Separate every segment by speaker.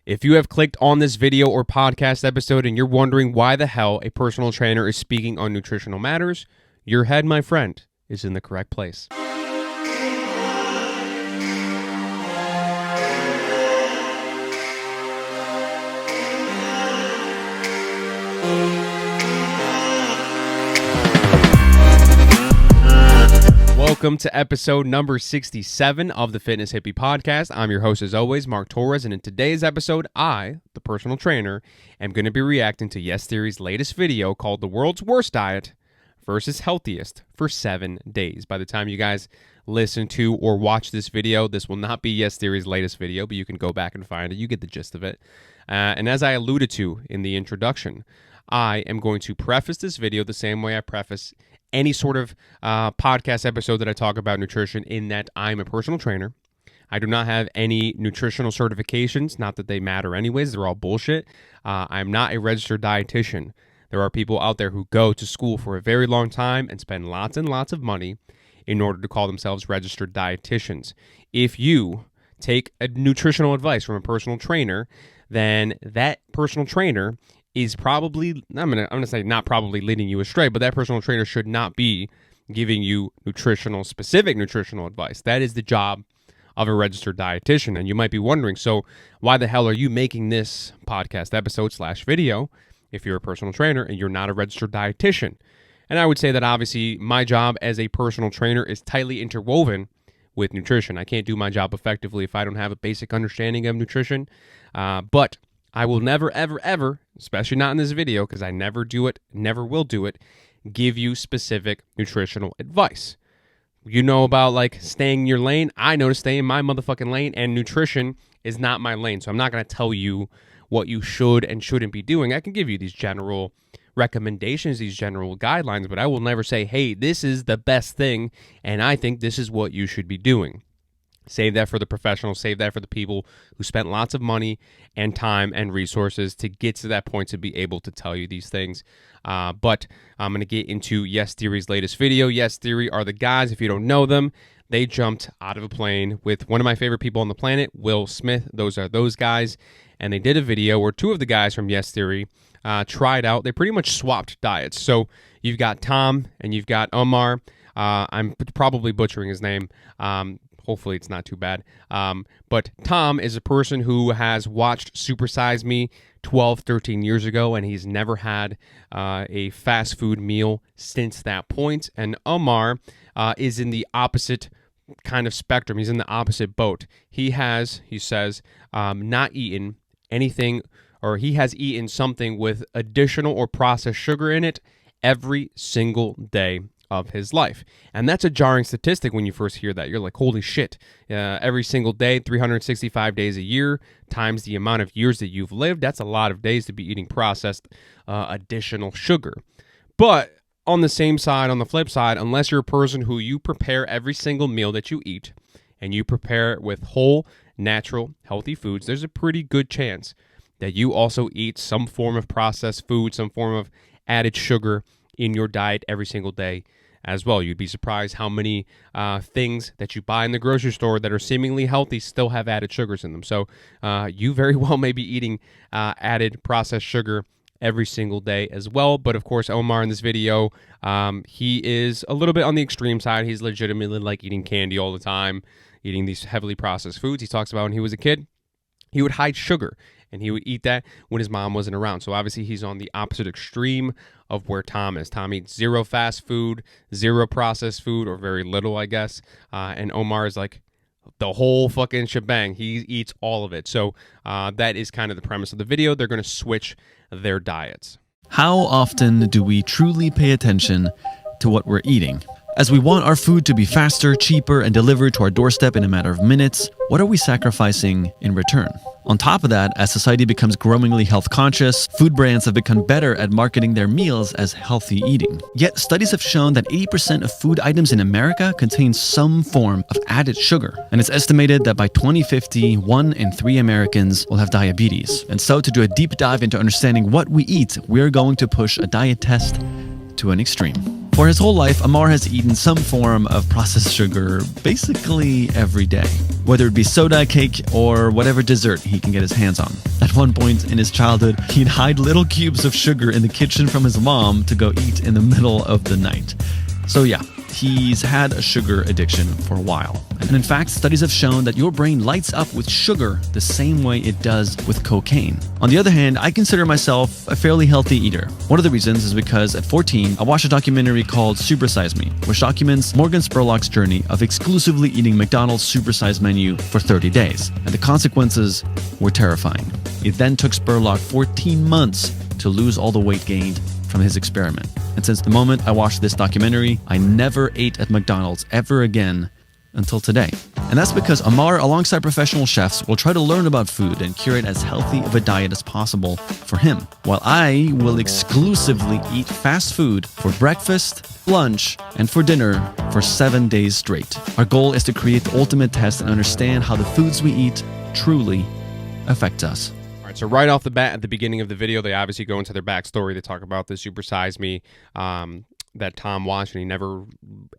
Speaker 1: If you have clicked on this video or podcast episode and you're wondering why the hell a personal trainer is speaking on nutritional matters, your head, my friend, is in the correct place. Welcome to episode number 67 of the Fitness Hippie Podcast. I'm your host, as always, Mark Torres, and in today's episode, I, the personal trainer, am going to be reacting to Yes Theory's latest video called The World's Worst Diet versus Healthiest for 7 days. By the time you guys listen to or watch this video, this will not be Yes Theory's latest video, but you can go back and find it. You get the gist of it. And as I alluded to in the introduction, I am going to preface this video the same way I preface any sort of podcast episode that I talk about nutrition, in that I'm a personal trainer. I do not have any nutritional certifications, not that they matter anyways. They're all bullshit. I'm not a registered dietitian. There are people out there who go to school for a very long time and spend lots and lots of money in order to call themselves registered dietitians. If you take a nutritional advice from a personal trainer, then that personal trainer is probably, I'm gonna say not probably leading you astray, but that personal trainer should not be giving you specific nutritional advice. That is the job of a registered dietitian. And you might be wondering, so why the hell are you making this podcast episode / video if you're a personal trainer and you're not a registered dietitian? And I would say that obviously my job as a personal trainer is tightly interwoven with nutrition. I can't do my job effectively if I don't have a basic understanding of nutrition. But I will never, ever, ever, especially not in this video, because I never do it, never will do it, give you specific nutritional advice. You know about like staying in your lane. I know to stay in my motherfucking lane, and nutrition is not my lane. So I'm not going to tell you what you should and shouldn't be doing. I can give you these general recommendations, these general guidelines, but I will never say, hey, this is the best thing, and I think this is what you should be doing. Save that for the professionals, save that for the people who spent lots of money and time and resources to get to that point to be able to tell you these things. But I'm going to get into Yes Theory's latest video. Yes Theory are the guys, if you don't know them, they jumped out of a plane with one of my favorite people on the planet, Will Smith. Those are those guys. And they did a video where two of the guys from Yes Theory tried out. They pretty much swapped diets. So you've got Tom and you've got Omar. I'm probably butchering his name. Hopefully it's not too bad. But Tom is a person who has watched Super Size Me 12, 13 years ago, and he's never had a fast food meal since that point. And Omar is in the opposite kind of spectrum. He's in the opposite boat. He says, not eaten anything, or he has eaten something with additional or processed sugar in it every single day of his life. And that's a jarring statistic when you first hear that. You're like, holy shit, every single day, 365 days a year, times the amount of years that you've lived, that's a lot of days to be eating processed additional sugar. But on the same side, on the flip side, unless you're a person who you prepare every single meal that you eat, and you prepare it with whole, natural, healthy foods, there's a pretty good chance that you also eat some form of processed food, some form of added sugar in your diet every single day as well. You'd be surprised how many things that you buy in the grocery store that are seemingly healthy still have added sugars in them. So you very well may be eating added processed sugar every single day as well. But of course, Omar in this video, he is a little bit on the extreme side. He's legitimately like eating candy all the time, eating these heavily processed foods. He talks about when he was a kid, he would hide sugar, and he would eat that when his mom wasn't around. So obviously he's on the opposite extreme of where Tom is. Tom eats zero fast food, zero processed food, or very little, I guess. And Omar is like the whole fucking shebang. He eats all of it. So that is kind of the premise of the video. They're going to switch their diets.
Speaker 2: How often do we truly pay attention to what we're eating? As we want our food to be faster, cheaper, and delivered to our doorstep in a matter of minutes, what are we sacrificing in return? On top of that, as society becomes growingly health conscious, food brands have become better at marketing their meals as healthy eating. Yet, studies have shown that 80% of food items in America contain some form of added sugar. And it's estimated that by 2050, 1 in 3 Americans will have diabetes. And so, to do a deep dive into understanding what we eat, we're going to push a diet test to an extreme. For his whole life, Amar has eaten some form of processed sugar basically every day, whether it be soda, cake, or whatever dessert he can get his hands on. one point in his childhood, he'd hide little cubes of sugar in the kitchen from his mom to go eat in the middle of the night. So yeah, he's had a sugar addiction for a while. And in fact, studies have shown that your brain lights up with sugar the same way it does with cocaine. On the other hand, I consider myself a fairly healthy eater. One of the reasons is because at 14, I watched a documentary called Supersize Me, which documents Morgan Spurlock's journey of exclusively eating McDonald's supersized menu for 30 days. And the consequences were terrifying. It then took Spurlock 14 months to lose all the weight gained from his experiment. And since the moment I watched this documentary, I never ate at McDonald's ever again until today. And that's because Amar, alongside professional chefs, will try to learn about food and curate as healthy of a diet as possible for him, while I will exclusively eat fast food for breakfast, lunch, and for dinner for 7 days straight. Our goal is to create the ultimate test and understand how the foods we eat truly affect us.
Speaker 1: So right off the bat, at the beginning of the video, they obviously go into their backstory. They talk about the Supersize Me that Tom watched, and he never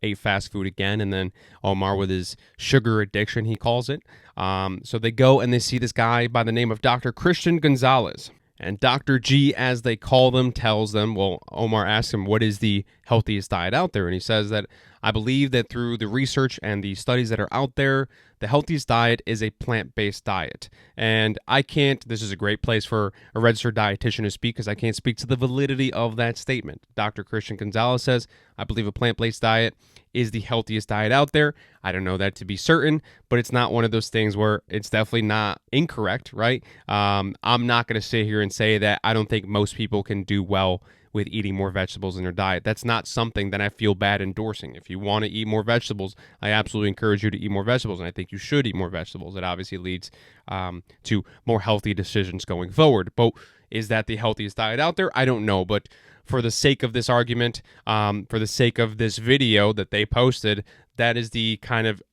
Speaker 1: ate fast food again. And then Omar with his sugar addiction, he calls it. So they go and they see this guy by the name of Dr. Christian Gonzalez. And Dr. G, as they call them, tells them, well, Omar asks him, what is the healthiest diet out there? And he says that, I believe that through the research and the studies that are out there, the healthiest diet is a plant-based diet. And I can't, this is a great place for a registered dietitian to speak because I can't speak to the validity of that statement. Dr. Christian Gonzalez says, I believe a plant-based diet is the healthiest diet out there. I don't know that to be certain, but it's not one of those things where it's definitely not incorrect, right? I'm not going to sit here and say that I don't think most people can do well with eating more vegetables in their diet. That's not something that I feel bad endorsing. If you want to eat more vegetables, I absolutely encourage you to eat more vegetables, and I think you should eat more vegetables. It obviously leads to more healthy decisions going forward. But is that the healthiest diet out there? I don't know, but for the sake of this argument, for the sake of this video that they posted, that is the kind of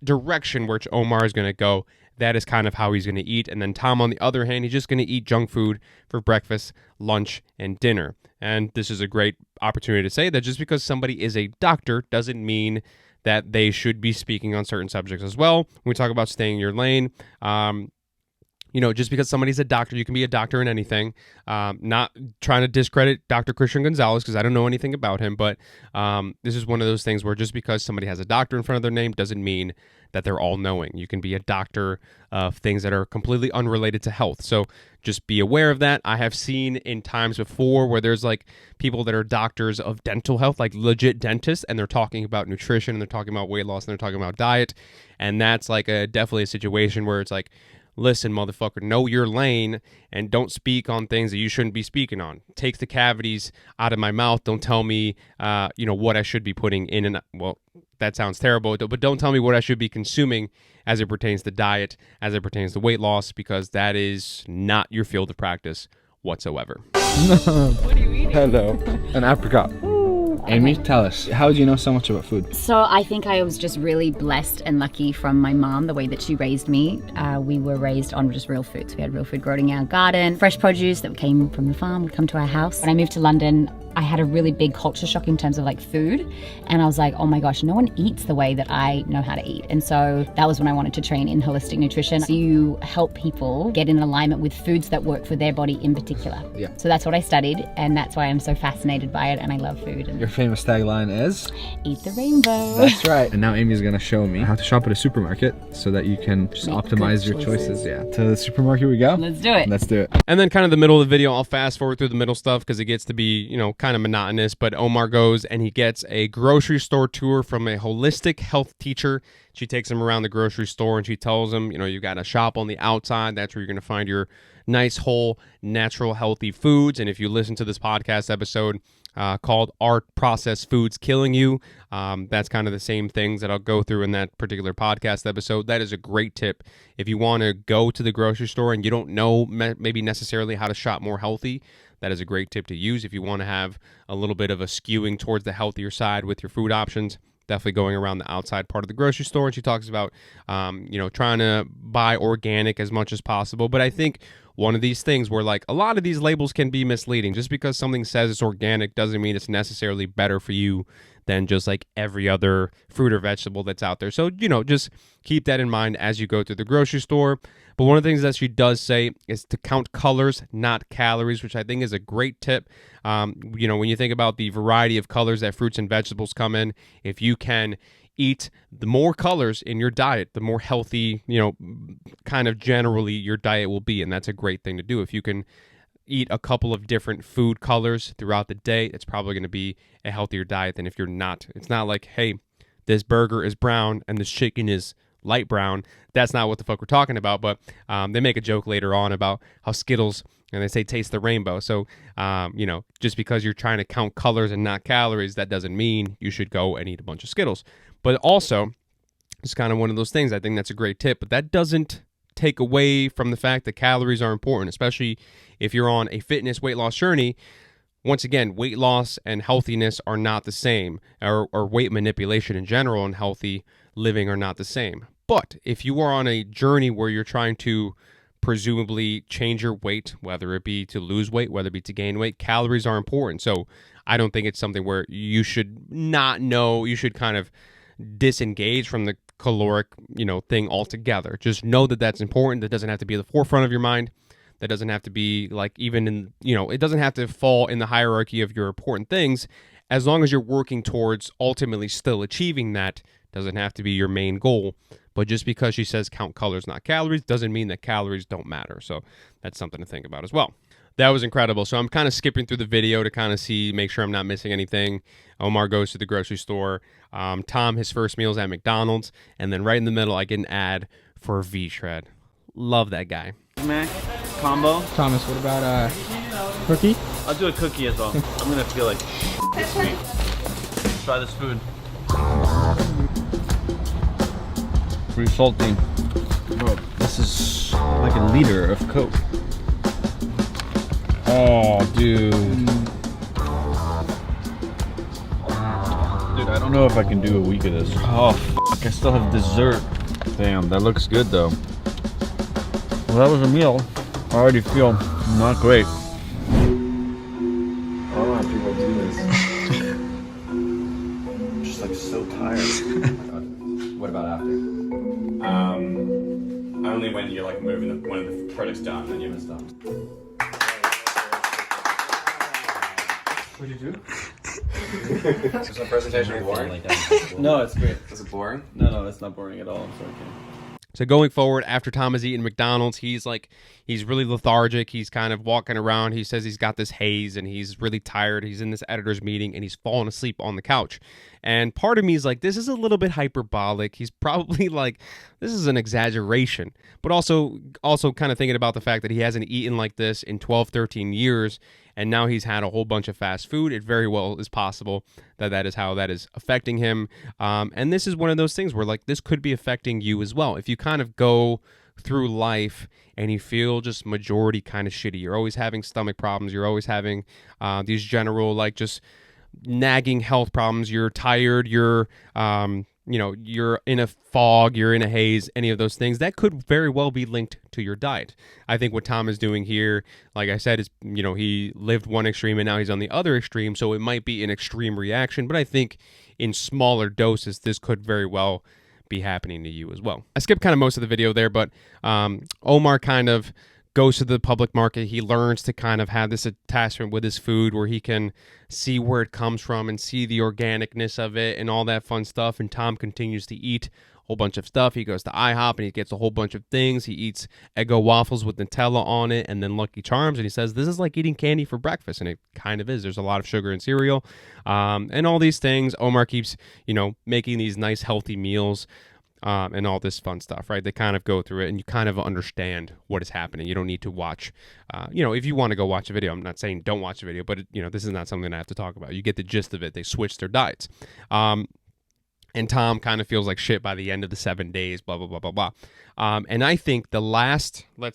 Speaker 1: direction which Omar is going to go. That is kind of how he's going to eat. And then Tom, on the other hand, he's just going to eat junk food for breakfast, lunch, and dinner. And this is a great opportunity to say that just because somebody is a doctor doesn't mean that they should be speaking on certain subjects as well. When we talk about staying in your lane, just because somebody's a doctor, you can be a doctor in anything. Not trying to discredit Dr. Christian Gonzalez because I don't know anything about him, but this is one of those things where just because somebody has a doctor in front of their name doesn't mean that they're all knowing. You can be a doctor of things that are completely unrelated to health. So just be aware of that. I have seen in times before where there's like people that are doctors of dental health, like legit dentists, and they're talking about nutrition and they're talking about weight loss and they're talking about diet. And that's like definitely a situation where it's like, listen, motherfucker, know your lane and don't speak on things that you shouldn't be speaking on. Take the cavities out of my mouth. Don't tell me, what I should be putting in and well, that sounds terrible, but don't tell me what I should be consuming as it pertains to diet, as it pertains to weight loss, because that is not your field of practice whatsoever.
Speaker 3: What are you eating? Hello, an apricot. Amy, tell us, how do you know so much about food?
Speaker 4: So I think I was just really blessed and lucky from my mom, the way that she raised me. We were raised on just real food. So we had real food growing in our garden, fresh produce that came from the farm would come to our house. When I moved to London, I had a really big culture shock in terms of like food. And I was like, oh my gosh, no one eats the way that I know how to eat. And so that was when I wanted to train in holistic nutrition. So you help people get in alignment with foods that work for their body in particular.
Speaker 3: Yeah.
Speaker 4: So that's what I studied. And that's why I'm so fascinated by it. And I love food. And
Speaker 3: your famous tagline is?
Speaker 4: Eat the rainbow.
Speaker 3: That's right. And now Amy's going to show me how to shop at a supermarket so that you can just optimize your choices. Yeah. To the supermarket we go.
Speaker 4: Let's do it.
Speaker 3: Let's do it.
Speaker 1: And then kind of the middle of the video, I'll fast forward through the middle stuff because it gets to be, kind of monotonous, but Omar goes and he gets a grocery store tour from a holistic health teacher. She takes him around the grocery store and she tells him, you got to shop on the outside. That's where you're going to find your nice, whole, natural, healthy foods. And if you listen to this podcast episode called Are Processed Foods Killing You? That's kind of the same things that I'll go through in that particular podcast episode. That is a great tip. If you want to go to the grocery store and you don't know maybe necessarily how to shop more healthy, that is a great tip to use. If you want to have a little bit of a skewing towards the healthier side with your food options, definitely going around the outside part of the grocery store. And she talks about, trying to buy organic as much as possible. But I think one of these things where like a lot of these labels can be misleading. Just because something says it's organic doesn't mean it's necessarily better for you than just like every other fruit or vegetable that's out there. So, just keep that in mind as you go through the grocery store. But one of the things that she does say is to count colors, not calories, which I think is a great tip. When you think about the variety of colors that fruits and vegetables come in, if you can eat the more colors in your diet, the more healthy, kind of generally your diet will be. And that's a great thing to do. If you can eat a couple of different food colors throughout the day, it's probably going to be a healthier diet than if you're not. It's not like, hey, this burger is brown and this chicken is light brown. That's not what the fuck we're talking about. But they make a joke later on about how Skittles, and they say taste the rainbow. So, just because you're trying to count colors and not calories, that doesn't mean you should go and eat a bunch of Skittles. But also, it's kind of one of those things. I think that's a great tip, but that doesn't take away from the fact that calories are important, especially if you're on a fitness weight loss journey. Once again, weight loss and healthiness are not the same, or weight manipulation in general and healthy living are not the same. But if you are on a journey where you're trying to presumably change your weight, whether it be to lose weight, whether it be to gain weight, calories are important. So I don't think it's something where you should not know, you should kind of disengage from the caloric, thing altogether. Just know that that's important. That doesn't have to be at the forefront of your mind. That doesn't have to be like even in, it doesn't have to fall in the hierarchy of your important things. As long as you're working towards ultimately still achieving that, doesn't have to be your main goal. But just because she says count colors, not calories, doesn't mean that calories don't matter. So that's something to think about as well. That was incredible. So I'm kind of skipping through the video to kind of make sure I'm not missing anything. Omar goes to the grocery store. Tom, his first meal is at McDonald's. And then right in the middle, I get an ad for V-Shred. Love that guy.
Speaker 5: Mac combo.
Speaker 6: Thomas, what about cookie?
Speaker 5: I'll do a cookie as well. I'm gonna feel like this week. Try this food.
Speaker 3: Pretty salty. Bro, this is like a liter of Coke. Oh, dude. Dude, I don't know if I can do a week of this. Oh, fuck, I still have dessert. Damn, that looks good though. Well, that was a meal. I already feel not great.
Speaker 7: I don't know how people do this. I'm just like so tired.
Speaker 8: What about after? Only when you're like moving when the product's done and you're done.
Speaker 7: What'd you do?
Speaker 8: Was the presentation boring?
Speaker 5: No, it's great.
Speaker 8: Was it boring?
Speaker 5: No, it's not boring at all. I'm sorry.
Speaker 1: So going forward, after Tom has eaten McDonald's, he's really lethargic. He's kind of walking around. He says he's got this haze and he's really tired. He's in this editor's meeting and he's fallen asleep on the couch. And part of me is like, this is a little bit hyperbolic. He's probably like, this is an exaggeration. But also kind of thinking about the fact that he hasn't eaten like this in 12, 13 years. And now he's had a whole bunch of fast food. It very well is possible that is how that is affecting him. And this is one of those things where like this could be affecting you as well. If you kind of go through life and you feel just majority kind of shitty, you're always having stomach problems, you're always having these general like just nagging health problems, you're tired, you're in a fog, you're in a haze, any of those things, that could very well be linked to your diet. I think what Tom is doing here, like I said, is, he lived one extreme and now he's on the other extreme, so it might be an extreme reaction, but I think in smaller doses, this could very well be happening to you as well. I skipped kind of most of the video there, but Omar kind of goes to the public market. He learns to kind of have this attachment with his food where he can see where it comes from and see the organicness of it and all that fun stuff. And Tom continues to eat a whole bunch of stuff. He goes to IHOP and he gets a whole bunch of things. He eats Eggo waffles with Nutella on it and then Lucky Charms. And he says, this is like eating candy for breakfast. And it kind of is. There's a lot of sugar in cereal and all these things. Omar keeps, making these nice healthy meals. And all this fun stuff, right? They kind of go through it and you kind of understand what is happening. You don't need to watch, if you want to go watch a video, I'm not saying don't watch a video, but, this is not something I have to talk about. You get the gist of it. They switch their diets. And Tom kind of feels like shit by the end of the 7 days, blah, blah, blah, blah, blah. And I think the last 1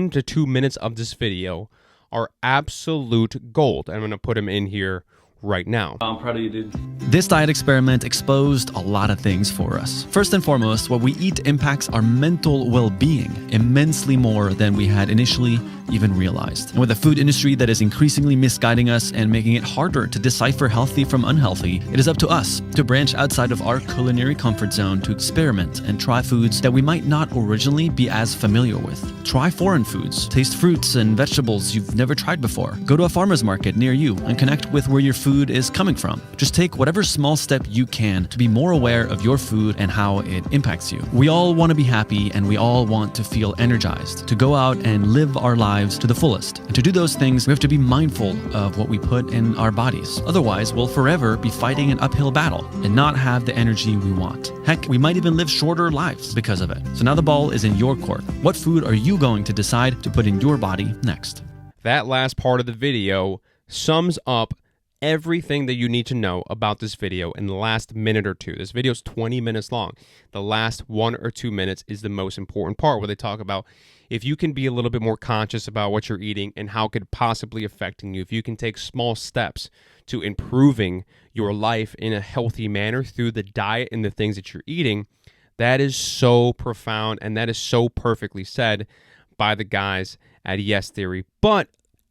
Speaker 1: to 2 minutes of this video are absolute gold. I'm going to put him in here right now.
Speaker 5: I'm proud of you, dude.
Speaker 2: This diet experiment exposed a lot of things for us. First and foremost, what we eat impacts our mental well-being immensely more than we had initially even realized. And with a food industry that is increasingly misguiding us and making it harder to decipher healthy from unhealthy, it is up to us to branch outside of our culinary comfort zone to experiment and try foods that we might not originally be as familiar with. Try foreign foods, taste fruits and vegetables you've never tried before. Go to a farmer's market near you and connect with where your food is coming from. Just take whatever small step you can to be more aware of your food and how it impacts you. We all want to be happy and we all want to feel energized, to go out and live our lives to the fullest. And to do those things, we have to be mindful of what we put in our bodies. Otherwise, we'll forever be fighting an uphill battle and not have the energy we want. Heck, we might even live shorter lives because of it. So now the ball is in your court. What food are you going to decide to put in your body next?
Speaker 1: That last part of the video sums up everything that you need to know about this video in the last minute or two. This video is 20 minutes long. The last 1 or 2 minutes is the most important part, where they talk about if you can be a little bit more conscious about what you're eating and how it could possibly affecting you, if you can take small steps to improving your life in a healthy manner through the diet and the things that you're eating. That is so profound, and that is so perfectly said by the guys at Yes Theory. But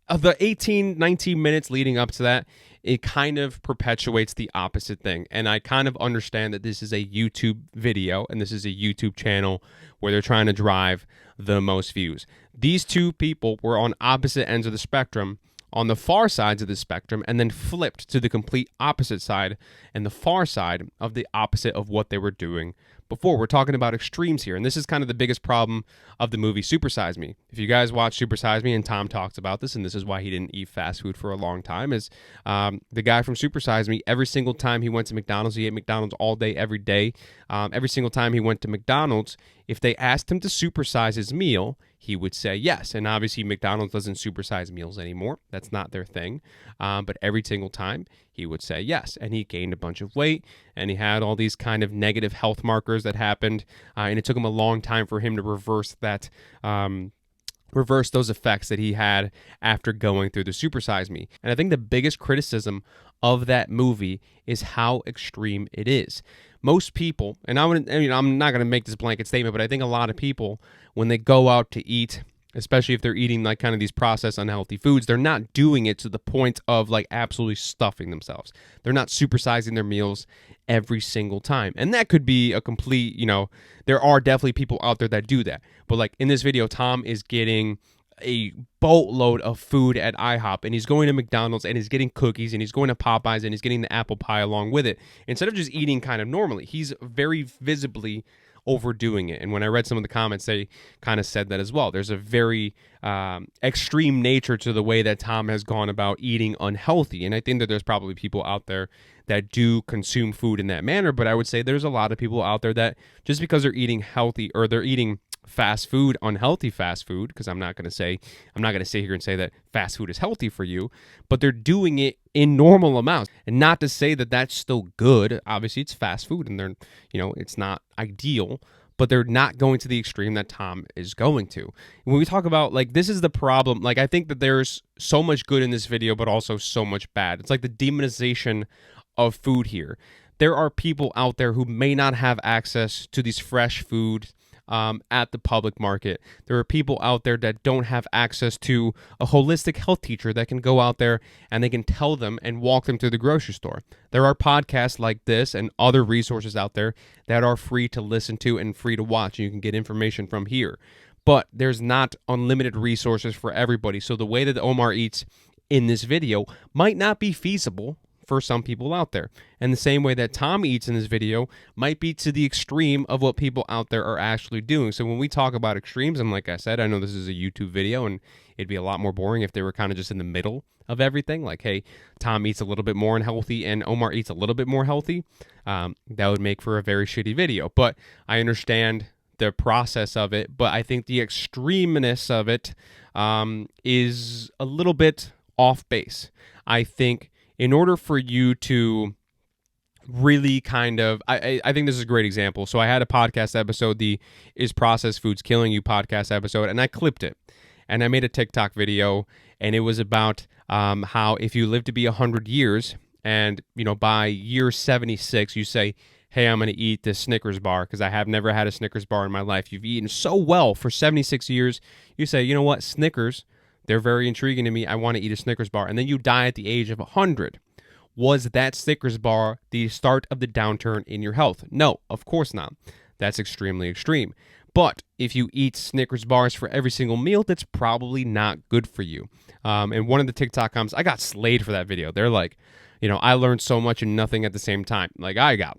Speaker 1: the 18, 19 minutes leading up to that, it kind of perpetuates the opposite thing. And I kind of understand that this is a YouTube video and this is a YouTube channel where they're trying to drive the most views. These two people were on opposite ends of the spectrum, on the far sides of the spectrum, and then flipped to the complete opposite side and the far side of the opposite of what they were doing before. We're talking about extremes here, and this is kind of the biggest problem of the movie Super Size Me. If you guys watch Super Size Me, and Tom talks about this, and this is why he didn't eat fast food for a long time, is the guy from Super Size Me, every single time he went to McDonald's, he ate McDonald's all day, every day. Every single time he went to McDonald's, if they asked him to supersize his meal, he would say yes. And obviously McDonald's doesn't supersize meals anymore. That's not their thing. But every single time he would say yes. And he gained a bunch of weight, and he had all these kind of negative health markers that happened. And it took him a long time for him to reverse that, reverse those effects that he had after going through the Super Size Me. And I think the biggest criticism of that movie is how extreme it is. Most people, and I'm not going to make this blanket statement, but I think a lot of people, when they go out to eat, especially if they're eating like kind of these processed unhealthy foods, they're not doing it to the point of like absolutely stuffing themselves. They're not supersizing their meals every single time. And that could be a complete, there are definitely people out there that do that. But like in this video, Tom is getting a boatload of food at IHOP, and he's going to McDonald's, and he's getting cookies, and he's going to Popeyes, and he's getting the apple pie along with it. Instead of just eating kind of normally, he's very visibly overdoing it. And when I read some of the comments, they kind of said that as well. There's a very extreme nature to the way that Tom has gone about eating unhealthy. And I think that there's probably people out there that do consume food in that manner, but I would say there's a lot of people out there that just because they're eating healthy, or they're eating fast food, unhealthy fast food, because I'm not going to sit here and say that fast food is healthy for you, but they're doing it in normal amounts. And not to say that that's still good. Obviously it's fast food, and they're, it's not ideal, but they're not going to the extreme that Tom is going to. When we talk about, like, this is the problem, like, I think that there's so much good in this video, but also so much bad. It's like the demonization of food here. There are people out there who may not have access to these fresh foods at the public market. There are people out there that don't have access to a holistic health teacher that can go out there and they can tell them and walk them through the grocery store. There are podcasts like this and other resources out there that are free to listen to and free to watch, and you can get information from here. But there's not unlimited resources for everybody. So the way that Omar eats in this video might not be feasible for some people out there. And the same way that Tom eats in this video might be to the extreme of what people out there are actually doing. So when we talk about extremes, and like I said, I know this is a YouTube video, and it'd be a lot more boring if they were kind of just in the middle of everything. Like, hey, Tom eats a little bit more unhealthy and Omar eats a little bit more healthy. That would make for a very shitty video. But I understand the process of it, but I think the extremeness of it is a little bit off base. I think in order for you to really kind of, I think this is a great example. So I had a podcast episode, the Is Processed Foods Killing You podcast episode, and I clipped it. And I made a TikTok video, and it was about how if you live to be 100 years, and by year 76, you say, hey, I'm going to eat this Snickers bar because I have never had a Snickers bar in my life. You've eaten so well for 76 years. You say, you know what, Snickers They're very intriguing to me. I want to eat a Snickers bar. And then you die at the age of 100. Was that Snickers bar the start of the downturn in your health? No, of course not. That's extremely extreme. But if you eat Snickers bars for every single meal, that's probably not good for you. And one of the TikTok comments, I got slayed for that video. They're like, I learned so much and nothing at the same time. Like, I got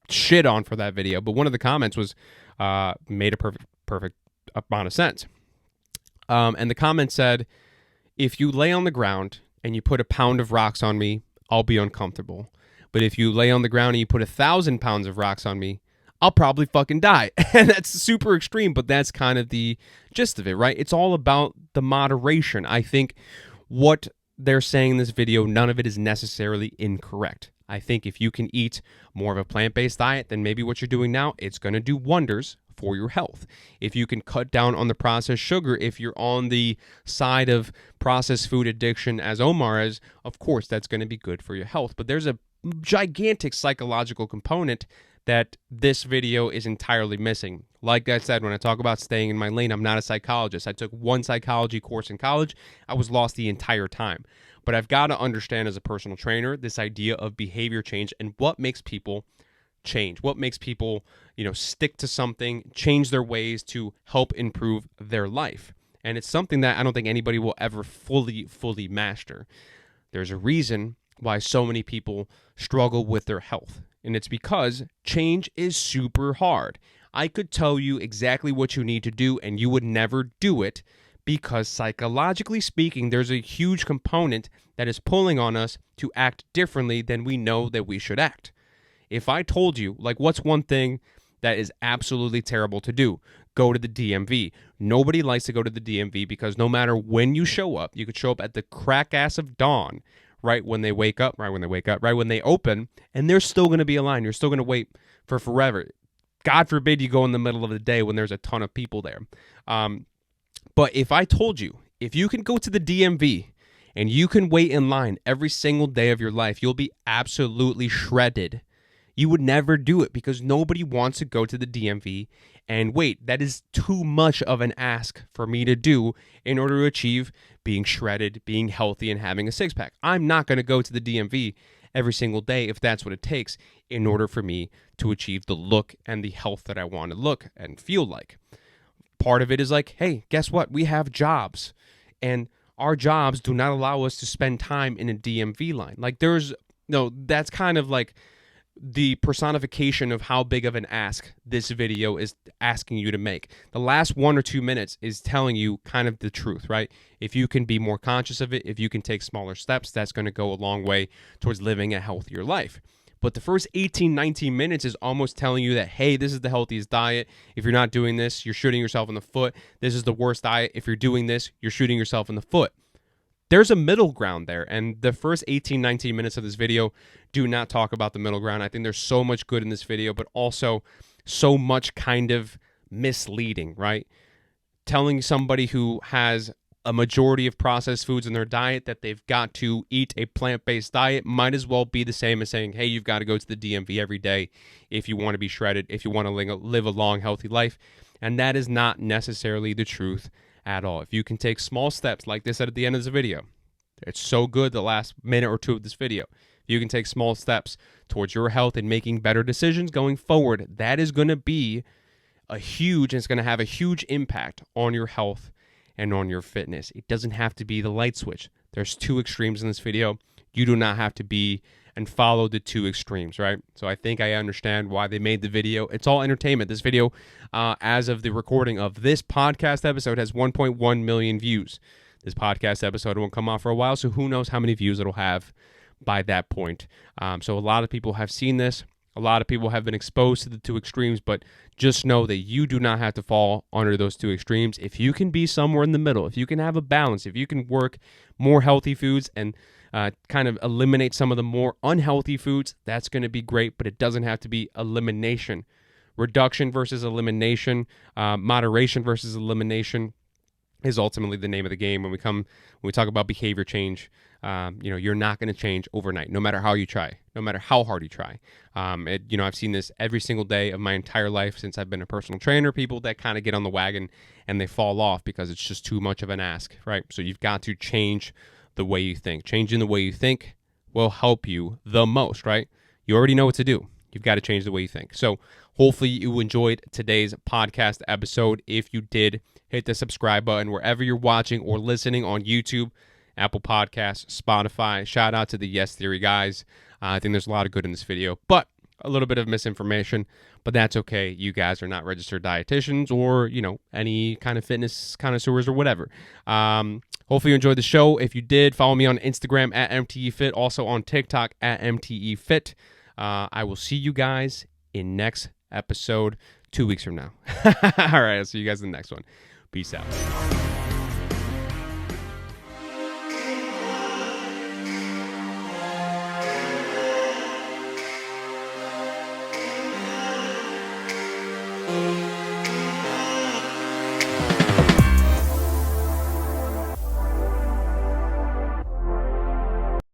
Speaker 1: shit on for that video. But one of the comments was made a perfect amount of sense. And the comment said, if you lay on the ground and you put a pound of rocks on me, I'll be uncomfortable. But if you lay on the ground and you put 1,000 pounds of rocks on me, I'll probably fucking die. And that's super extreme, but that's kind of the gist of it, right? It's all about the moderation. I think what they're saying in this video, none of it is necessarily incorrect. I think if you can eat more of a plant-based diet than maybe what you're doing now, it's going to do wonders for your health. If you can cut down on the processed sugar, if you're on the side of processed food addiction as Omar is, of course, that's going to be good for your health. But there's a gigantic psychological component that this video is entirely missing. Like I said, when I talk about staying in my lane, I'm not a psychologist. I took one psychology course in college. I was lost the entire time. But I've got to understand as a personal trainer this idea of behavior change and what makes people change, what makes people, stick to something, change their ways to help improve their life. And it's something that I don't think anybody will ever fully master. There's a reason why so many people struggle with their health. And it's because change is super hard. I could tell you exactly what you need to do and you would never do it because psychologically speaking, there's a huge component that is pulling on us to act differently than we know that we should act. If I told you, what's one thing that is absolutely terrible to do? Go to the DMV. Nobody likes to go to the DMV because no matter when you show up, you could show up at the crack ass of dawn, right when they open, and there's still going to be a line. You're still going to wait for forever. God forbid you go in the middle of the day when there's a ton of people there. But if I told you, if you can go to the DMV and you can wait in line every single day of your life, you'll be absolutely shredded. You would never do it because nobody wants to go to the DMV and wait. That is too much of an ask for me to do in order to achieve being shredded, being healthy, and having a six-pack. I'm not going to go to the DMV every single day if that's what it takes in order for me to achieve the look and the health that I want to look and feel like. Part of it is hey, guess what? We have jobs, and our jobs do not allow us to spend time in a DMV line. That's kind of the personification of how big of an ask this video is asking you to make. The last 1 or 2 minutes is telling you kind of the truth, right? If you can be more conscious of it, if you can take smaller steps, that's going to go a long way towards living a healthier life. But the first 18, 19 minutes is almost telling you that, hey, this is the healthiest diet. If you're not doing this, you're shooting yourself in the foot. This is the worst diet. If you're doing this, you're shooting yourself in the foot. There's a middle ground there, and the first 18, 19 minutes of this video do not talk about the middle ground. I think there's so much good in this video, but also so much kind of misleading, right? Telling somebody who has a majority of processed foods in their diet that they've got to eat a plant-based diet might as well be the same as saying, hey, you've got to go to the DMV every day if you want to be shredded, if you want to live a long, healthy life. And that is not necessarily the truth at all. If you can take small steps like this at the end of this video, it's so good the last minute or two of this video. If you can take small steps towards your health and making better decisions going forward, that is going to be it's going to have a huge impact on your health and on your fitness. It doesn't have to be the light switch. There's two extremes in this video. You do not have to be and follow the two extremes, right? So I think I understand why they made the video. It's all entertainment. This video, as of the recording of this podcast episode, has 1.1 million views. This podcast episode won't come out for a while, so who knows how many views it'll have by that point. So a lot of people have seen this. A lot of people have been exposed to the two extremes, but just know that you do not have to fall under those two extremes. If you can be somewhere in the middle, if you can have a balance, if you can work more healthy foods and kind of eliminate some of the more unhealthy foods, that's going to be great, but it doesn't have to be elimination. Reduction versus elimination, moderation versus elimination. is ultimately the name of the game. When we talk about behavior change, you're not going to change overnight, no matter how you try, no matter how hard you try. I've seen this every single day of my entire life since I've been a personal trainer. People that kind of get on the wagon and they fall off because it's just too much of an ask, right? So you've got to change the way you think. Changing the way you think will help you the most, right? You already know what to do. You've got to change the way you think. So hopefully you enjoyed today's podcast episode. If you did, hit the subscribe button wherever you're watching or listening on YouTube, Apple Podcasts, Spotify. Shout out to the Yes Theory guys. I think there's a lot of good in this video, but a little bit of misinformation, but that's okay. You guys are not registered dietitians or, any kind of fitness connoisseurs or whatever. Hopefully you enjoyed the show. If you did, follow me on Instagram at MTEFit, also on TikTok at MTEFit. I will see you guys in next episode 2 weeks from now. All right, I'll see you guys in the next one. Peace out.